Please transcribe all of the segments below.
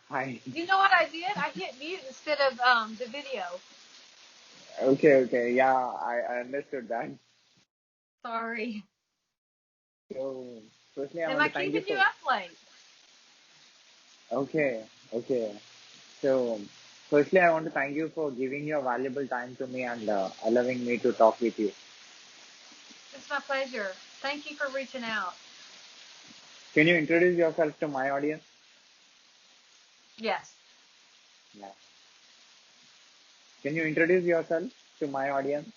Hi. You know what I did? I hit mute instead of the video. Okay. Yeah, I understood that. Sorry. So, firstly, I Am want I to thank you keeping you for. up late? Okay, okay. So, firstly, I want to thank you for giving your valuable time to me and allowing me to talk with you. It's my pleasure. Thank you for reaching out. Can you introduce yourself to my audience? Yes. Yeah. Can you introduce yourself to my audience?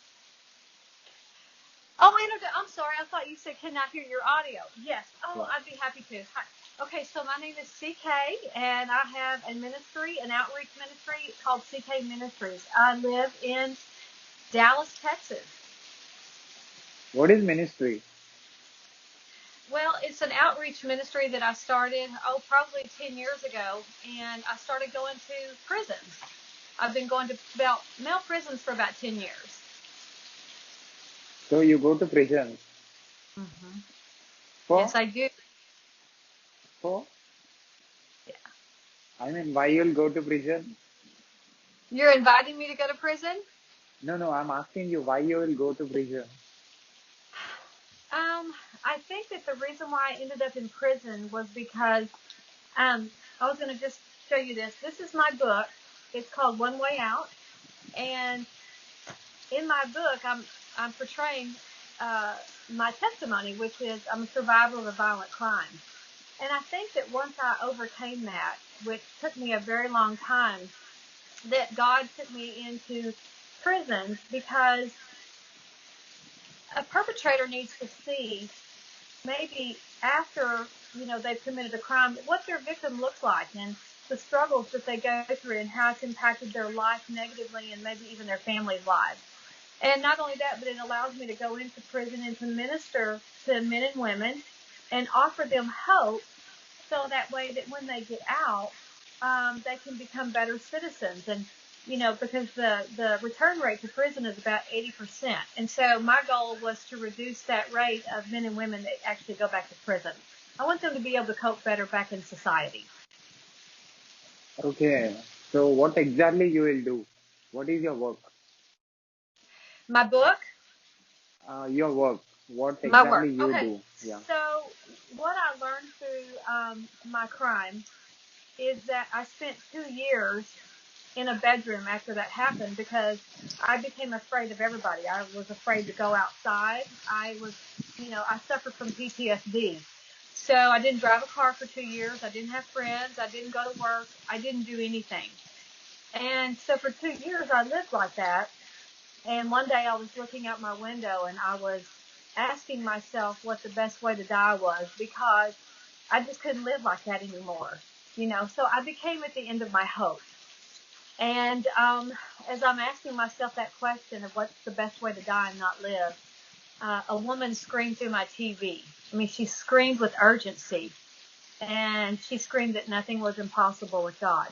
Oh, I'm sorry. I thought you said, can I hear your audio? Yes. Oh, Yeah. I'd be happy to. Hi. Okay, so my name is CK, and I have a ministry, an outreach ministry called CK Ministries. I live in Dallas, Texas. What is ministry? Well, it's an outreach ministry that I started, probably 10 years ago, and I started going to prisons. I've been going to about male prisons for about 10 years. So you go to prison Hmm. for Yes, I do. for Yeah. I mean, why you'll go to prison? You're inviting me to go to prison? No. I'm asking you why you will go to prison. Um, I think that the reason why I ended up in prison was because um, I was going to just show you this. This is my book. It's called One Way Out, and in my book, I'm portraying uh, my testimony, which is I'm a survivor of a violent crime. And I think that once I overcame that, which took me a very long time, that God took me into prison because a perpetrator needs to see maybe after, they've committed a crime, what their victim looks like and the struggles that they go through and how it's impacted their life negatively and maybe even their family's lives. And not only that, but it allows me to go into prison and to minister to men and women and offer them hope so that way that when they get out, they can become better citizens. And, because the return rate to prison is about 80%. And so my goal was to reduce that rate of men and women that actually go back to prison. I want them to be able to cope better back in society. Okay. So what exactly you will do? What is your work? My book, Your work. What my work. exactly you Okay. do? Yeah. So what I learned through my crime is that I spent 2 years in a bedroom after that happened because I became afraid of everybody. I was afraid to go outside. I suffered from PTSD. So I didn't drive a car for 2 years. I didn't have friends. I didn't go to work. I didn't do anything. And so for 2 years, I lived like that. And one day I was looking out my window and I was asking myself what the best way to die was because I just couldn't live like that anymore. So I became at the end of my hope. And as I'm asking myself that question of what's the best way to die and not live, a woman screamed through my TV. I mean, she screamed with urgency, and she screamed that nothing was impossible with God.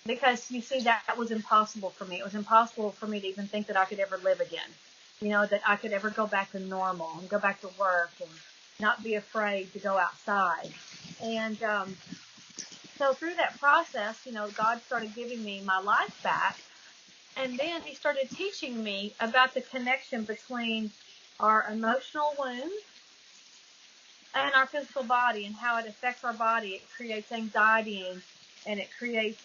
Because you see, that was impossible for me. It was impossible for me to even think that I could ever live again. That I could ever go back to normal and go back to work and not be afraid to go outside. And so through that process, God started giving me my life back. And then he started teaching me about the connection between our emotional wounds and our physical body and how it affects our body. It creates anxiety and it creates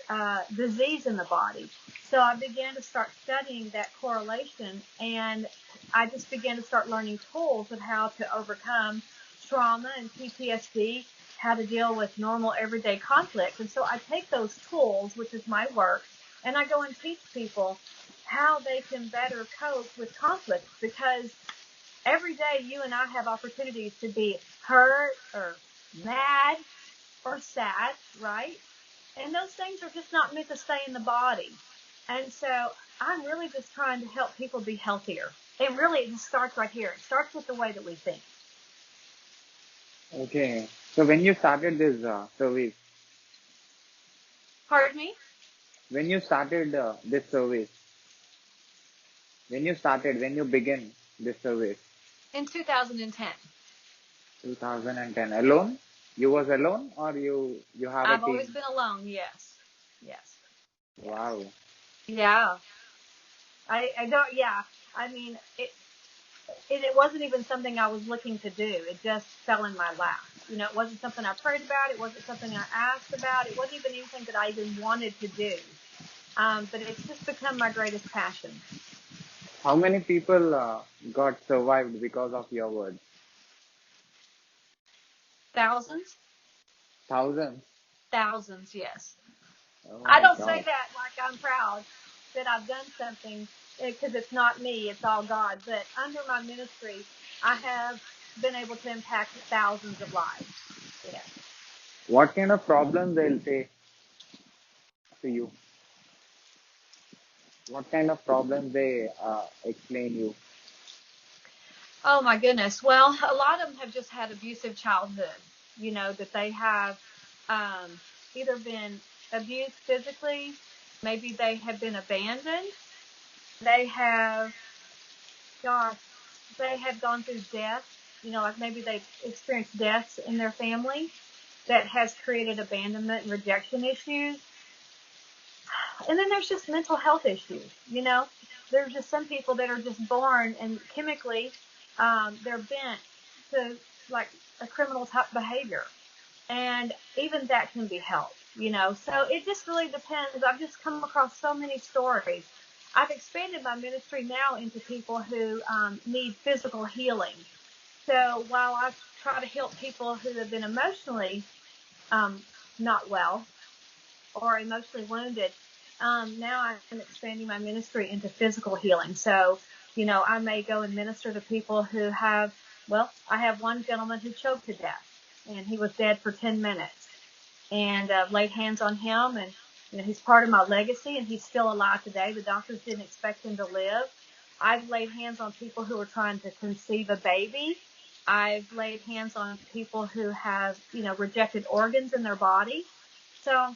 disease in the body. So I began to start studying that correlation, and I just began to start learning tools of how to overcome trauma and PTSD, how to deal with normal everyday conflict. And so I take those tools, which is my work, and I go and teach people how they can better cope with conflict, because every day you and I have opportunities to be hurt or mad or sad, right? And those things are just not meant to stay in the body. And so I'm really just trying to help people be healthier. It just starts right here. It starts with the way that we think. Okay. So when you started this service, Pardon me? when you started this service, when you began this service, In 2010. 2010, alone? You was alone or you have a I've always team? been alone. Yes. Yes. Yes. Wow. Yeah. I don't, yeah. I mean, it wasn't even something I was looking to do. It just fell in my lap. You know, it wasn't something I prayed about. It wasn't something I asked about. It wasn't even anything that I even wanted to do. But it's just become my greatest passion. How many people got survived because of your words? Thousands? Thousands. Thousands, yes. Oh I my don't say God. that like I'm proud that I've done something because it's not me, it's all God. But under my ministry, I have been able to impact thousands of lives. Yes. What kind of problems they'll say to you? What kind of problems they explain you? Oh my goodness. Well, a lot of them have just had abusive childhood, you know, that they have um, either been abused physically, maybe they have been abandoned, they have, gosh, they have gone through death, you know, like maybe they've experienced deaths in their family that has created abandonment and rejection issues. And then there's just mental health issues, you know. There's just some people that are just born and chemically they're bent to like a criminal type behavior. And even that can be helped, you know. So it just really depends. I've just come across so many stories. I've expanded my ministry now into people who need physical healing. So while I try to help people who have been emotionally um, not well, or emotionally wounded, now I'm expanding my ministry into physical healing. So, you know, I may go and minister to people who have, well, I have one gentleman who choked to death and he was dead for 10 minutes and laid hands on him. And, you know, he's part of my legacy and he's still alive today. The doctors didn't expect him to live. I've laid hands on people who are trying to conceive a baby. I've laid hands on people who have, you know, rejected organs in their body. So,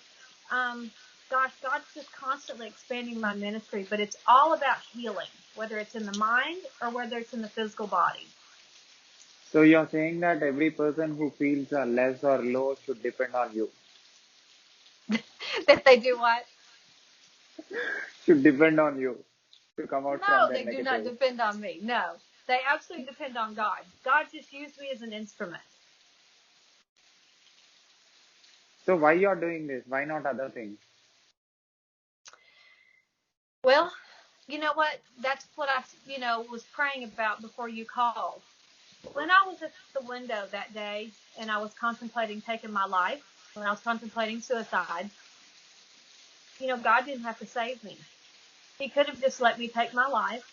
um, gosh, God's just constantly expanding my ministry, but it's all about healing, whether it's in the mind or whether it's in the physical body. So you're saying that every person who feels less or low should depend on you. That they do what? Should depend on you to come out from No, their they do not negative. depend on me. No, they absolutely depend on God. God just used me as an instrument. So why you're doing this? Why not other things? Well, you know what? That's what I, you know, was praying about before you called. When I was at the window that day and I was contemplating taking my life, when I was contemplating suicide, you know, God didn't have to save me. He could have just let me take my life,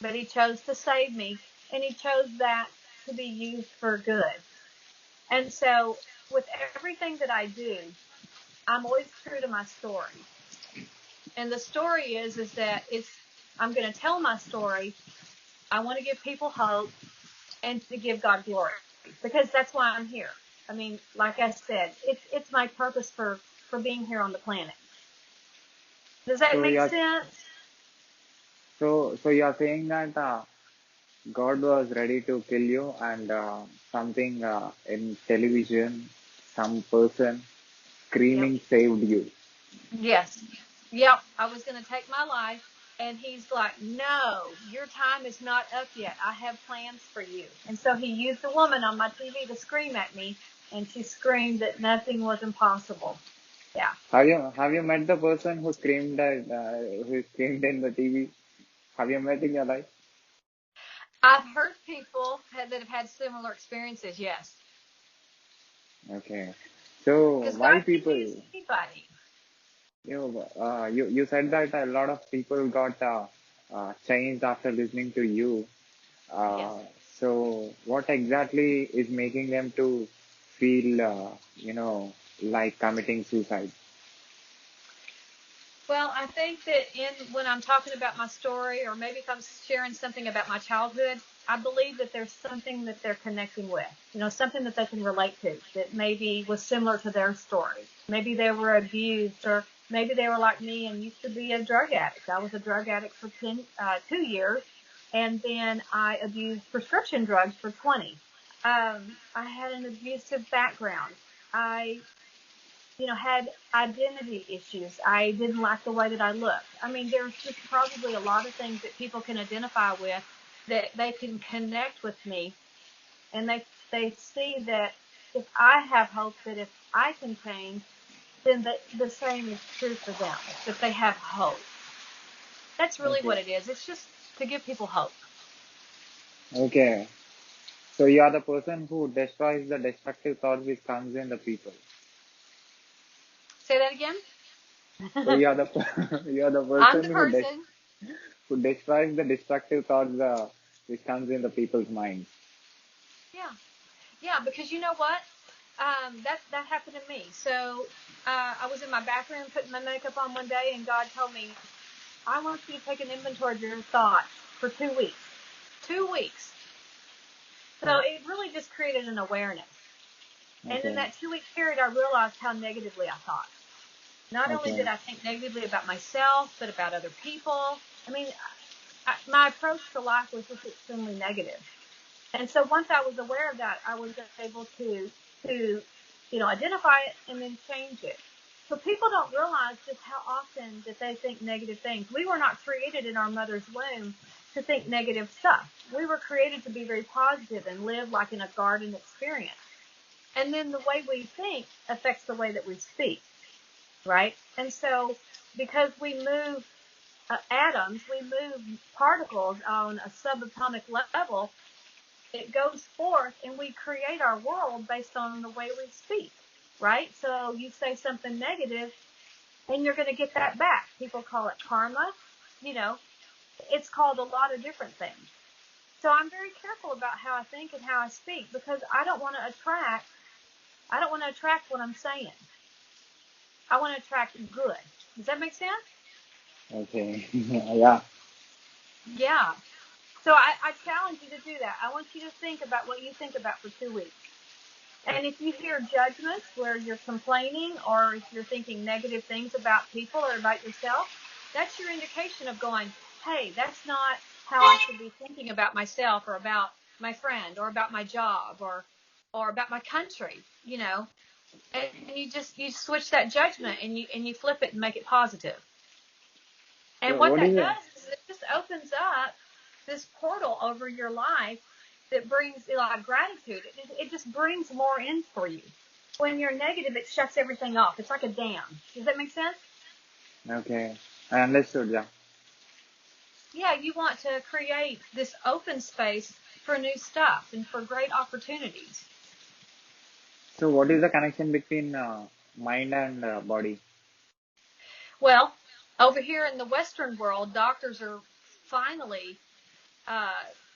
but he chose to save me and he chose that to be used for good. And so with everything that I do, I'm always true to my story. And the story is that I'm going to tell my story. I want to give people hope and to give God glory because that's why I'm here. I mean, like I said, it's my purpose for being here on the planet. Does that So make you're sense? so you're saying that God was ready to kill you, and something in television, some person Yep. screaming saved you. Yes. Yep. I was going to take my life. And he's like, no, your time is not up yet. I have plans for you. And so he used a woman on my TV to scream at me. And she screamed that nothing was impossible. Yeah. Have you met the person who screamed in the TV? Have you met in your life? I've heard people that have had similar experiences. Yes. Okay. So Because why God can use people? anybody. You said that a lot of people got changed after listening to you. Yes. Uh, so what exactly is making them to feel, like committing suicide? Well, I think that when I'm talking about my story, or maybe if I'm sharing something about my childhood, I believe that there's something that they're connecting with, you know, something that they can relate to that maybe was similar to their story. Maybe they were abused, or maybe they were like me and used to be a drug addict. I was a drug addict for 2 years, and then I abused prescription drugs for 20. I had an abusive background. I, had identity issues. I didn't like the way that I looked. I mean, there's just probably a lot of things that people can identify with that they can connect with me, and they see that if I have hope, that if I can change, then the same is true for them. That they have hope. That's really what Okay. it is. It's just to give people hope. Okay. So you are the person who destroys the destructive thoughts which comes in the people. Say that again. So you are the you are the I'm the person person. who destroys the destructive thoughts which comes in the people's minds. Yeah, yeah. Because you know what? That happened to me. So I was in my bathroom putting my makeup on one day, and God told me, "I want you to take an inventory of your thoughts for 2 weeks." 2 weeks. So it really just created an awareness. And in Okay. that 2 week period, I realized how negatively I thought. Not only did Okay. I think negatively about myself, but about other people. I mean, my approach to life was just extremely negative. And so once I was aware of that, I was able to identify it and then change it. So people don't realize just how often that they think negative things. We were not created in our mother's womb to think negative stuff. We were created to be very positive and live like in a garden experience. And then the way we think affects the way that we speak, right? And so because we move atoms, we move particles on a subatomic level, it goes forth and we create our world based on the way we speak, right? So you say something negative and you're going to get that back. People call it karma. You know, it's called a lot of different things. So I'm very careful about how I think and how I speak because I don't want to attract what I'm saying. I want to attract good. Does that make sense? Okay. Yeah. Yeah. So I challenge you to do that. I want you to think about what you think about for 2 weeks. And if you hear judgments where you're complaining or if you're thinking negative things about people or about yourself, that's your indication of going, hey, that's not how I should be thinking about myself or about my friend or about my job or about my country, And you switch that judgment and you flip it and make it positive. And So what what is that it? does is it just opens up this portal over your life that brings like gratitude. It just brings more in for you. When you're negative, it shuts everything off. It's like a dam. Does that make sense? Okay. I understood. Yeah. Yeah, you want to create this open space for new stuff and for great opportunities. So what is the connection between mind and body? Well, over here in the Western world, doctors are finally uh,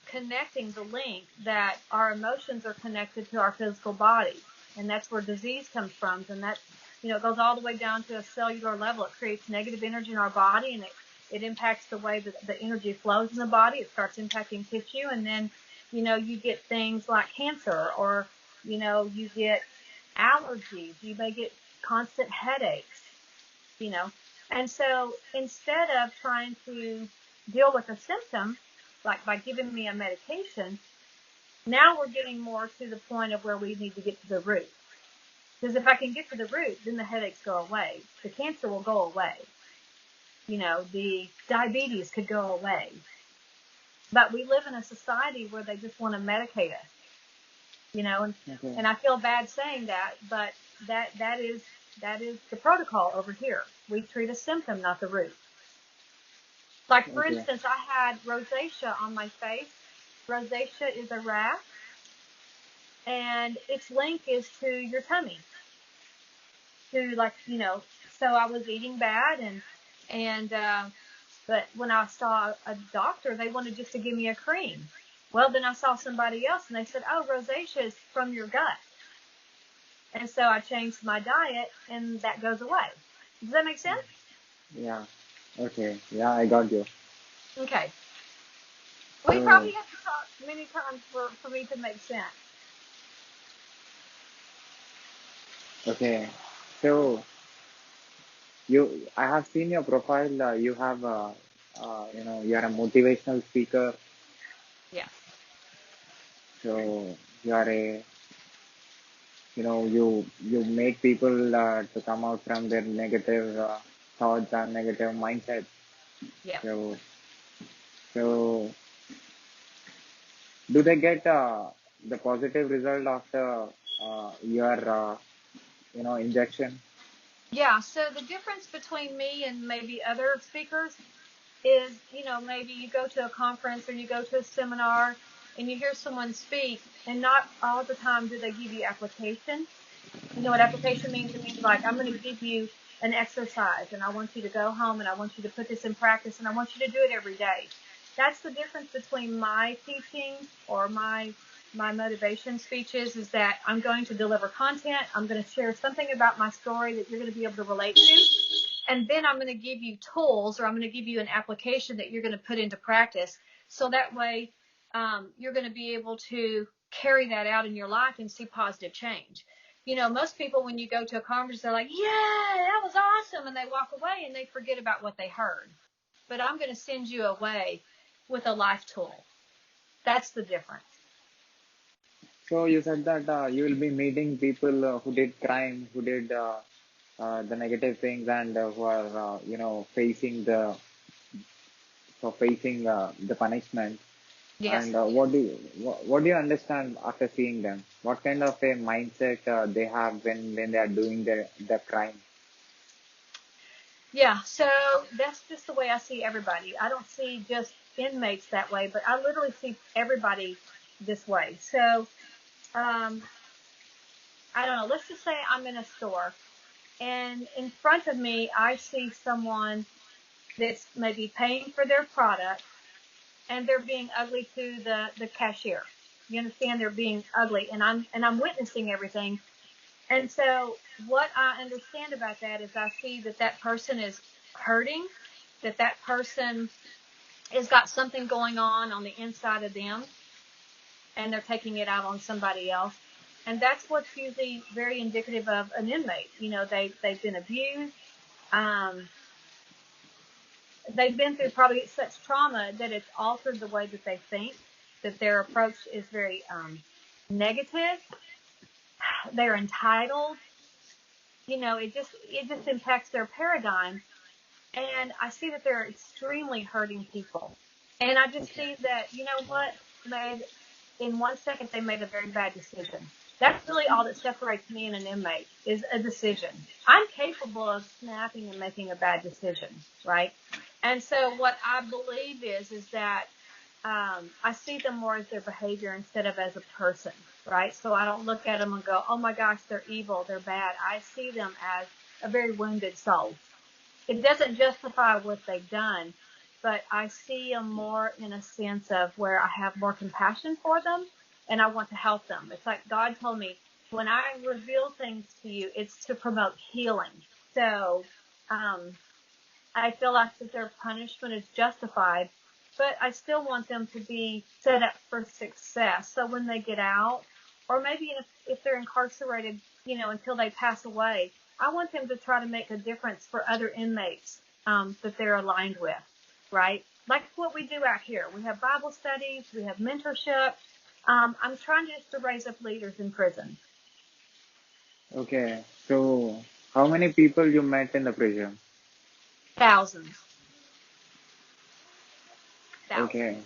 connecting the link that our emotions are connected to our physical body. And that's where disease comes from. And that, it goes all the way down to a cellular level. It creates negative energy in our body and it impacts the way that the energy flows in the body. It starts impacting tissue. And then, you get things like cancer or, you get allergies. You may get constant headaches, you know. And so instead of trying to deal with a symptom, like by giving me a medication, now we're getting more to the point of where we need to get to the root. Because if I can get to the root, then the headaches go away. The cancer will go away. The diabetes could go away. But we live in a society where they just want to medicate us, and, Okay. and I feel bad saying that, but that is the protocol over here. We treat a symptom, not the root. Like, for Okay. instance, I had rosacea on my face. Rosacea is a rash, and its link is to your tummy. To, like, so I was eating bad, but when I saw a doctor, they wanted just to give me a cream. Well, then I saw somebody else, and they said, oh, rosacea is from your gut. And so I changed my diet, and that goes away. Does that make sense? Yeah. Okay. Yeah, I got you. Okay. We So probably have to talk many times for me to make sense. okay. So I have seen your profile. You have you are a motivational speaker. Yes. So You are a, you make people to come out from their negative thoughts and negative mindset. Yeah. So, so do they get the positive result after your, injection? Yeah. So the difference between me and maybe other speakers is, maybe you go to a conference or you go to a seminar and you hear someone speak, and not all the time do they give you application. You know what application means? It means like, I'm going to give you an exercise and I want you to go home and I want you to put this in practice and I want you to do it every day. That's the difference between my teaching or my motivation speeches, is that I'm going to deliver content. I'm going to share something about my story that you're going to be able to relate to. And then I'm going to give you tools, or I'm going to give you an application that you're going to put into practice. So that way, you're going to be able to carry that out in your life and see positive change. Most people, when you go to a conference, they're like, yeah, that was awesome. And they walk away and they forget about what they heard. But I'm going to send you away with a life tool. That's the difference. So you said that you will be meeting people who did crime, who did the negative things, and who are, facing the punishment. Yes. And what do you understand after seeing them? What kind of a mindset they have when they are doing the crime? Yeah, so that's just the way I see everybody. I don't see just inmates that way, but I literally see everybody this way. So, I don't know. Let's just say I'm in a store, and in front of me, I see someone that's maybe paying for their product, and they're being ugly to the cashier. You understand? They're being ugly, and I'm witnessing everything. And so what I understand about that is I see that that person is hurting, that that person has got something going on the inside of them, and they're taking it out on somebody else. And that's what's usually very indicative of an inmate. They've been abused. Um, they've been through probably such trauma that it's altered the way that they think, that their approach is very negative. They're entitled. It just impacts their paradigm. And I see that they're extremely hurting people. And I just Okay. see that, what, in 1 second, they made a very bad decision. That's really all that separates me and an inmate, is a decision. I'm capable of snapping and making a bad decision, right? And so what I believe is that I see them more as their behavior instead of as a person, right? So I don't look at them and go, oh my gosh, they're evil, they're bad. I see them as a very wounded soul. It doesn't justify what they've done, but I see them more in a sense of where I have more compassion for them and I want to help them. It's like God told me, when I reveal things to you, it's to promote healing. So, I feel like that their punishment is justified, but I still want them to be set up for success. So when they get out, or maybe if they're incarcerated, until they pass away, I want them to try to make a difference for other inmates that they're aligned with, right? Like what we do out here. We have Bible studies, we have mentorship. I'm trying just to raise up leaders in prison. Okay. So how many people you met in the prison? Thousands. Okay. Thousands.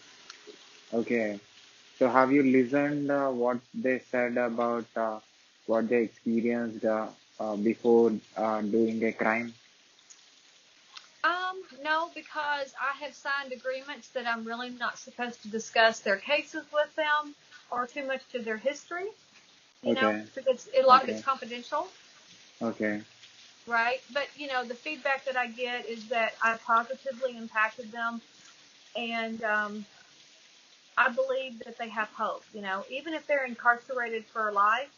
Okay. So have you listened what they said about what they experienced before doing a crime? No, because I have signed agreements that I'm really not supposed to discuss their cases with them or too much of their history, Okay. because a lot of it's Okay. confidential, Okay. right? But, the feedback that I get is that I positively impacted them, and I believe that they have hope. Even if they're incarcerated for life,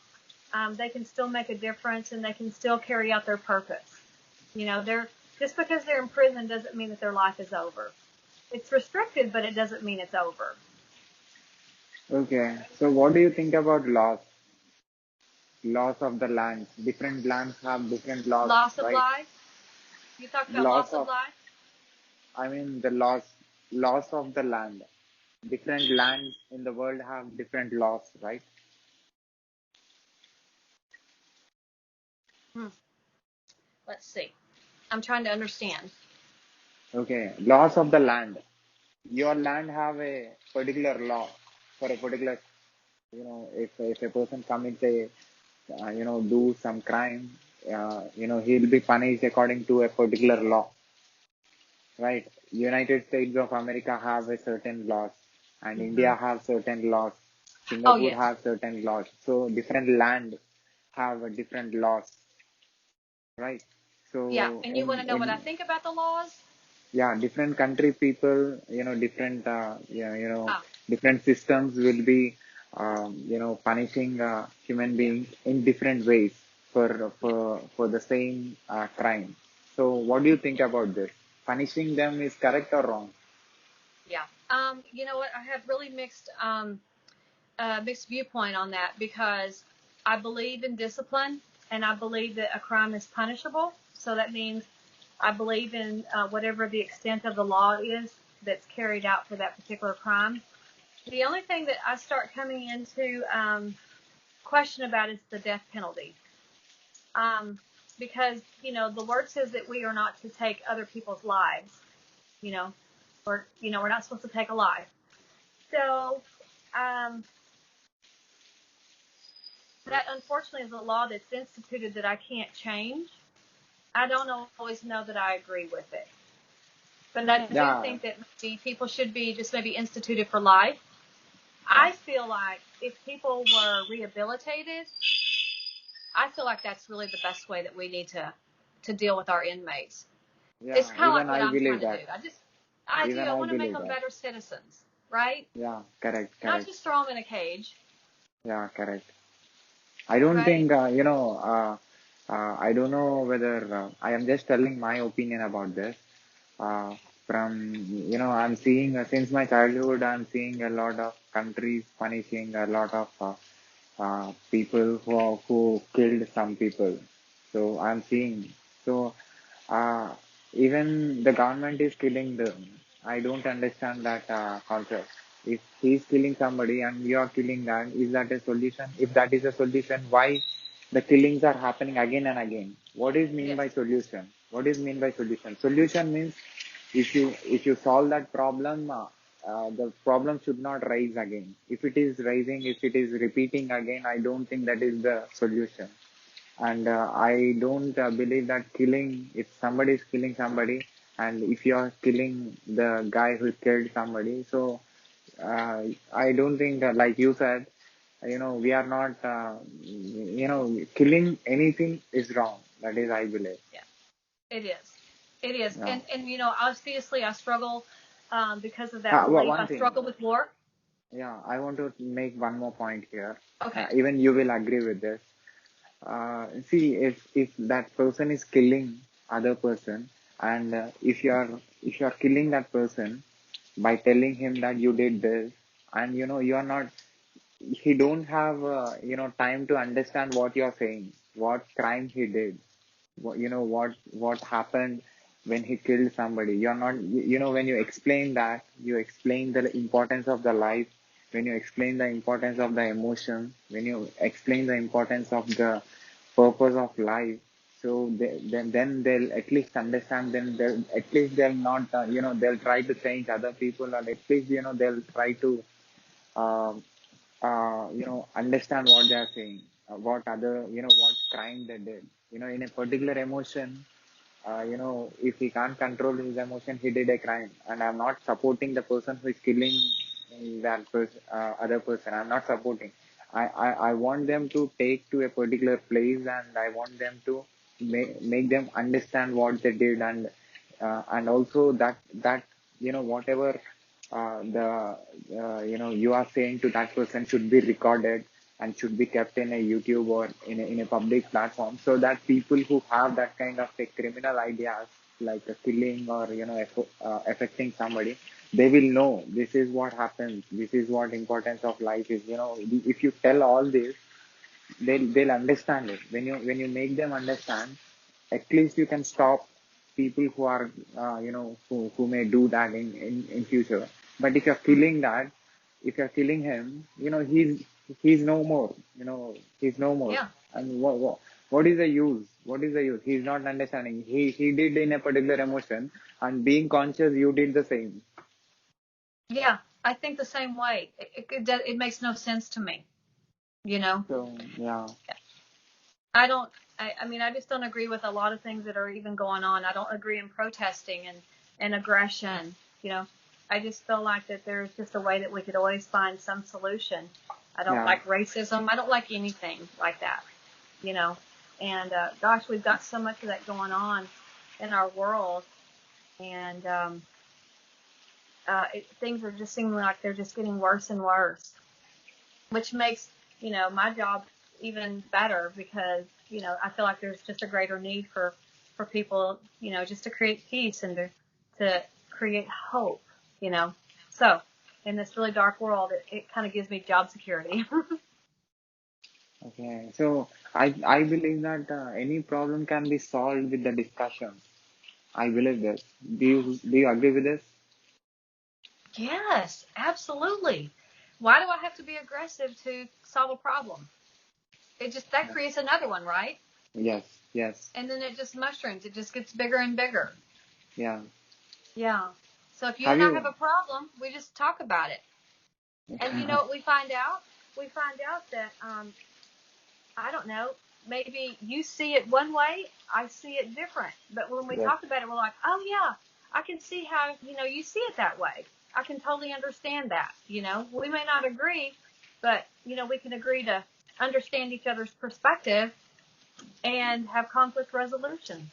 they can still make a difference and they can still carry out their purpose. They're just because they're in prison doesn't mean that their life is over. It's restricted, but it doesn't mean it's over. Okay. So what do you think about laws? Laws of the lands. Different lands have different laws, Loss of right? life. You talked about Laws loss of of, life. I mean, the laws of the land. Different lands in the world have different laws, right? Hmm. Let's see. I'm trying to understand. Okay, laws of the land. Your land have a particular law for a particular, if a person commits a, do some crime, he'll be punished according to a particular law, right? United States of America have a certain laws, and Hmm. India have certain laws. Oh Singapore yes. have certain laws. So different land have a different laws, right? Yeah. So And you want to know what I think about the laws? yeah, different country people, different, Ah, different systems will be, punishing human yeah. beings in different ways Yeah. for the same crime. So, what do you think about this? Punishing them is correct or wrong? Yeah. You know what? I have really mixed viewpoint on that because I believe in discipline and I believe that a crime is punishable. So that means I believe in whatever the extent of the law is that's carried out for that particular crime. The only thing that I start coming into question about is the death penalty. Um, because, the word says that we are not to take other people's lives, you know, we're not supposed to take a life. So, um, that unfortunately is a law that's instituted that I can't change. I don't always know that I agree with it. But I do Yeah, think that maybe people should be just maybe instituted for life. yeah, I feel like if people were rehabilitated, I feel like that's really the best way that we need to deal with our inmates. It's yeah. kind of Even like what I I'm trying believe to do. that. I do. Even I I want to make believe them that. better citizens, right? Yeah, correct, Not correct. just throw them in a cage, Yeah, correct. I don't right? think, I don't know whether I am just telling my opinion about this. Uh, from, I'm seeing, since my childhood, I'm seeing a lot of countries punishing a lot of people who killed some people. So I'm seeing. So uh, even the government is killing them. I don't understand that concept. If he's killing somebody and you are killing that, is that a solution? If that is a solution, why the killings are happening again and again? What is mean by Yes. solution? What is mean by solution? Solution means if you solve that problem, the problem should not rise again. If it is rising, if it is repeating again, I don't think that is the solution. And I don't believe that killing, if somebody is killing somebody, and if you are killing the guy who killed somebody, so I don't think that, like you said, we are not, killing anything is wrong. That is, I believe. Yeah. It is. It is. Yeah. And obviously I struggle because of that belief. One I thing. struggle with war. Yeah, I want to make one more point here. Okay. Even you will agree with this. See, if that person is killing other person, and if you are killing that person by telling him that you did this, and you are not, he don't have time to understand what you are saying, what crime he did, what happened when he killed somebody. You're not, when you explain that, you explain the importance of the life, when you explain the importance of the emotion, when you explain the importance of the purpose of life, so then they'll at least understand. Then they'll at least they'll not, they'll try to change other people, or at least they'll try to um, understand what they are saying, what other, what crime they did, in a particular emotion. If he can't control his emotion, he did a crime. And I'm not supporting the person who is killing that other person. I'm not supporting. I want them to take to a particular place, and I want them to make them understand what they did, and also that whatever the you are saying to that person should be recorded and should be kept in a YouTube or in a public platform, so that people who have that kind of a criminal ideas, like a killing or affecting somebody, they will know this is what happens, this is what importance of life is. If you tell all this, they'll understand it. When you make them understand, at least you can stop people who are who may do that in future. But if you're Mm. killing that, if you're killing him, he's no more. He's no more. Yeah. And what? What is the use? What is the use? He's not understanding. He did in a particular emotion, and being conscious, you did the same. Yeah, I think the same way. It makes no sense to me, you know? So yeah, I don't, I mean, I just don't agree with a lot of things that are even going on. I don't agree in protesting and aggression, you know? I just feel like that there's just a way that we could always find some solution. I don't yeah, like racism. I don't like anything like that, you know? And, gosh, we've got so much of that going on in our world. And, things are just seeming like they're just getting worse and worse, which makes, my job even better because, I feel like there's just a greater need for people, just to create peace and to create hope, you know. So in this really dark world, it kind of gives me job security. okay. So I believe that any problem can be solved with the discussion. I believe this. Do you agree with this? Yes, absolutely. Why do I have to be aggressive to solve a problem? That creates another one, right? Yes, yes, And then it just mushrooms. It just gets bigger and bigger. yeah. Yeah. So if you Have and I have you? a problem, we just talk about it. And you know what we find out? We find out that, I don't know, maybe you see it one way, I see it different. But when we Yes. talk about it, we're like, oh yeah, I can see how, you see it that way. I can totally understand that. We may not agree, but, we can agree to understand each other's perspective and have conflict resolution,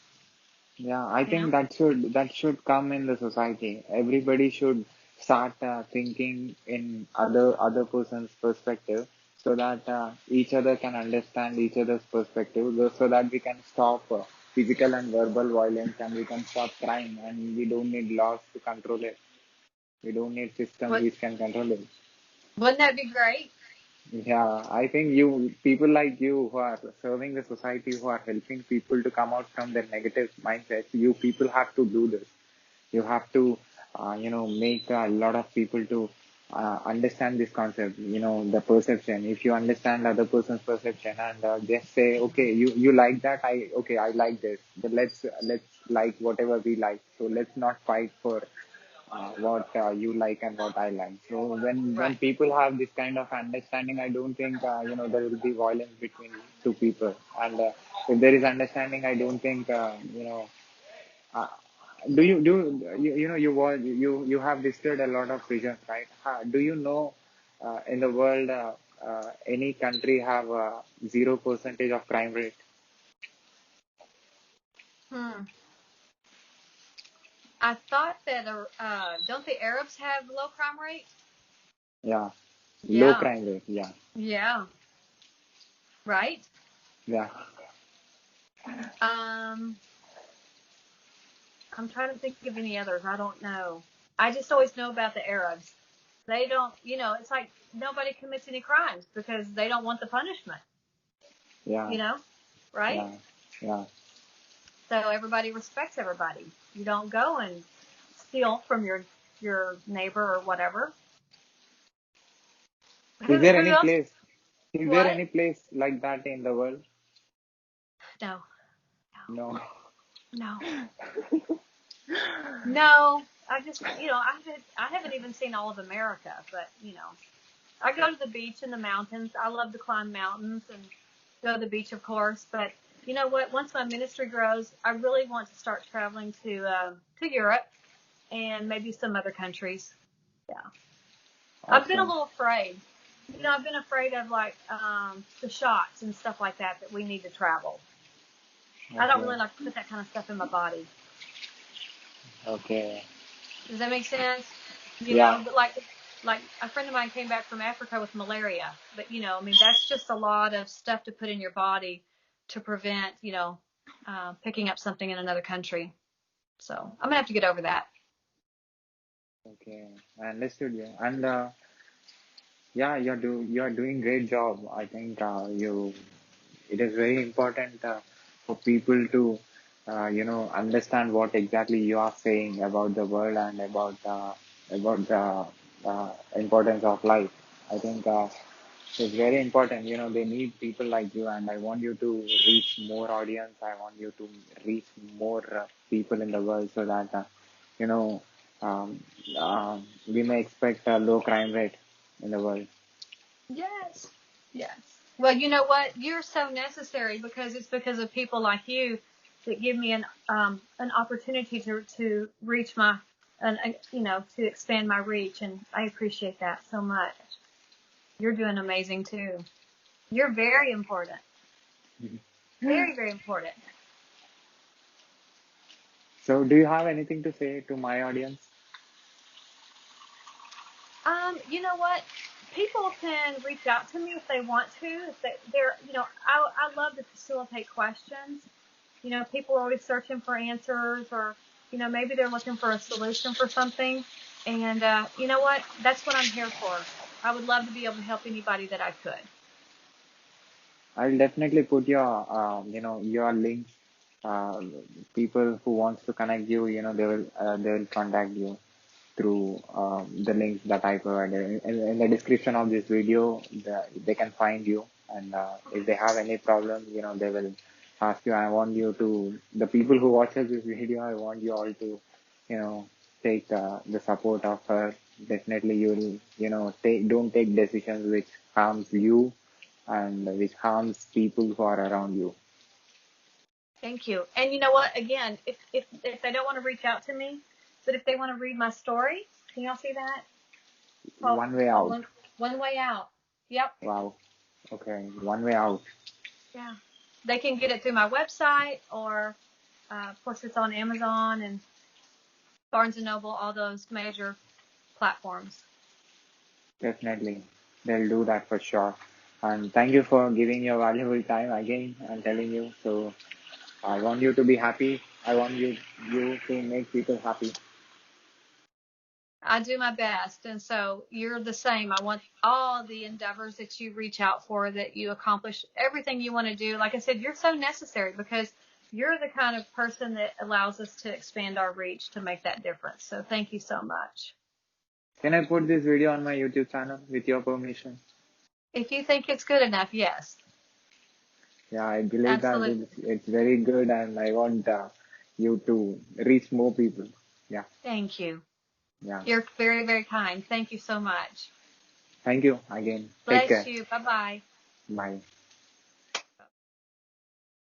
Yeah, I you know? think that should come in the society. Everybody should start thinking in other person's perspective, so that each other can understand each other's perspective, so that we can stop physical and verbal violence, and we can stop crime, and we don't need laws to control it. We don't need systems What, which can control it. wouldn't that be great? Yeah, I think people like you who are serving the society, who are helping people to come out from their negative mindsets, you people have to do this. You have to, make a lot of people to understand this concept, the perception. If you understand the other person's perception and just say, okay, you like that, I like this. But let's like whatever we like. So let's not fight for what you like and what I like. So when Right. people have this kind of understanding, I don't think there will be violence between two people. And if there is understanding, I don't think uh, you have visited a lot of regions, right? Do you know in the world any country have 0% of crime rate? Hmm. I thought that, don't the Arabs have low crime rate? Yeah, low Yeah. crime rate. Yeah, Yeah. Right. yeah. Um, I'm trying to think of any others. I don't know. I just always know about the Arabs. They don't, it's like nobody commits any crimes because they don't want the punishment, Yeah, right? yeah, yeah. So everybody respects everybody. You don't go and steal from your neighbor or whatever. Is there Who any else? place? Is there What? any place like that in the world? No, No. no, no. I just, I haven't even seen all of America, but I go to the beach and the mountains. I love to climb mountains and go to the beach, of course. But you know what? Once my ministry grows, I really want to start traveling to Europe and maybe some other countries. Yeah, I've been a Awesome. little afraid. I've been afraid of like the shots and stuff like that we need to travel. I don't Okay. really like to put that kind of stuff in my body. Okay. Does that make sense? Yeah. But like a friend of mine came back from Africa with malaria. But I mean that's just a lot of stuff to put in your body to prevent, picking up something in another country. So I'm gonna have to get over that. Okay. I understood you. And yeah, you're doing great job. I think it is very important for people to understand what exactly you are saying about the world and about the importance of life. I think It's very important. They need people like you, and I want you to reach more audience. I want you to reach more people in the world so that, you know, um, we may expect a low crime rate in the world. Yes. Yes. Well, you know what? You're so necessary because it's because of people like you that give me an opportunity to reach my and to expand my reach, and I appreciate that so much. You're doing amazing too. You're very important. Very, very important. So, do you have anything to say to my audience? You know what? People can reach out to me if they want to. If they're, I love to facilitate questions. People are always searching for answers, or maybe they're looking for a solution for something. And you know what? That's what I'm here for. I would love to be able to help anybody that I could. I'll definitely put your links. Uh, People who wants to connect you, they will contact you through the links that I provided. In the description of this video, they can find you. And if they have any problem, they will ask you. I want you to, the people who watches this video, I want you all to, take the support of her. Definitely you'll, don't take decisions which harms you and which harms people who are around you. Thank you. And you know what? Again, if they don't want to reach out to me, but if they want to read my story, can y'all see that? One way out. One way out. Yep. Wow. Okay. One way out. Yeah. They can get it through my website, or of course it's on Amazon and Barnes and Noble, all those major platforms. Definitely. They'll do that for sure. And thank you for giving your valuable time again and telling you. So I want you to be happy. I want you to make people happy. I do my best, and so you're the same. I want all the endeavors that you reach out for, that you accomplish everything you want to do. Like I said, you're so necessary because you're the kind of person that allows us to expand our reach to make that difference. So thank you so much. Can I put this video on my YouTube channel with your permission? If you think it's good enough, yes, Yeah, I believe that absolutely. it's very good and I want you to reach more people. Yeah, Thank you. yeah. You're very, very kind. Thank you so much. Thank you again. Take Bless care. you. Bye-bye. Bye.